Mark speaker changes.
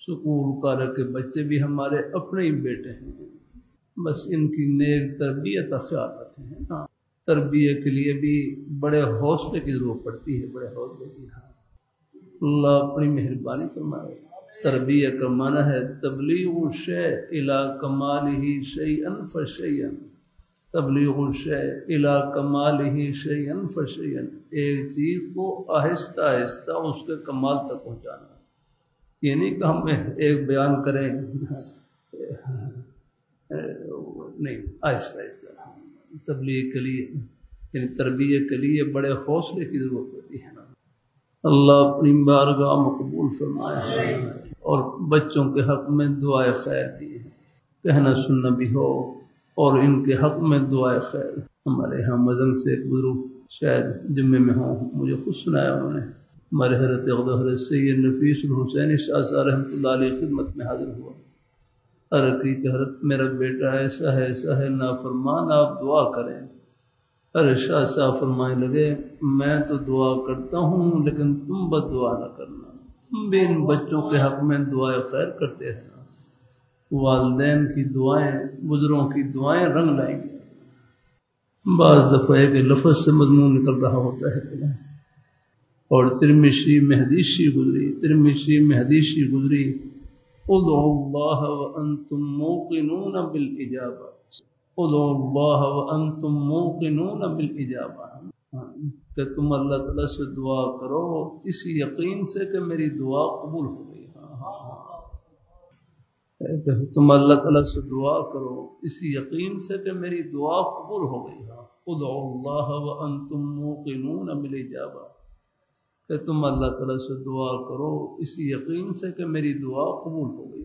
Speaker 1: School college کے بچے بھی ہمارے اپنے ہی بیٹے ہیں، بس ان کی نیک تربیت کا خیال رکھتے ہیں نا۔ تربیت کے لیے بھی بڑے حوصلے کی ضرورت پڑتی ہے، بڑے حوصلے کی۔ اللہ اپنی مہربانی فرمائے۔ تربیت کا معنی ہے تبلیغ الشیء الی کمالہ شیئا فشیئا، تبلیغ الشیء الی کمالہ شیئا فشیئا، ایک چیز کو آہستہ آہستہ اس کے کمال تک پہنچانا۔ یہ نہیں کہ ہم ایک بیان کریں، نہیں، آہستہ آہستہ تبلیغ کے لیے یعنی تربیت کے لیے بڑے حوصلے کی ضرورت ہوتی ہے نا۔ اللہ اپنی بارگاہ مقبول فرمائے اور بچوں کے حق میں دعائے خیر دی ہے، کہنا سننا بھی ہو اور ان کے حق میں دعائے خیر۔ ہمارے ہاں مزن سے ایک بزرگ شاید جمعے میں ہوں، مجھے خود سنایا انہوں نے، ہمارے حضرت حضرت سید نفیس الحسین شاہ صاحب رحمۃ اللہ علیہ خدمت میں حاضر ہوا۔ عرض کی کہ حضرت میرا بیٹا ایسا ہے نافرمان، آپ دعا کریں۔ ارے شاہ صاحب فرمائے لگے میں تو دعا کرتا ہوں لیکن تم بد دعا نہ کرنا، تم بھی ان بچوں کے حق میں دعائیں خیر کرتے رہنا، والدین کی دعائیں، بزرگوں کی دعائیں رنگ لائیں گے۔ بعض دفعہ ایک لفظ سے مضمون نکل رہا ہوتا ہے اور ترمذی میں حدیث گزری ادعوا اللہ وانتم موقنون بالاجابہ، ادعوا اللہ وانتم موقنون بالاجابہ، کہ تم اللہ تعالیٰ سے دعا کرو اس یقین سے کہ میری دعا قبول ہو گئی۔ کہ تم اللہ تعالیٰ سے دعا کرو اس یقین سے کہ میری دعا قبول ہو گئی۔ ادعوا اللہ وانتم موقنون بالاجابہ، کہ تم اللہ تعالیٰ سے دعا کرو اس یقین سے کہ میری دعا قبول ہو گئی۔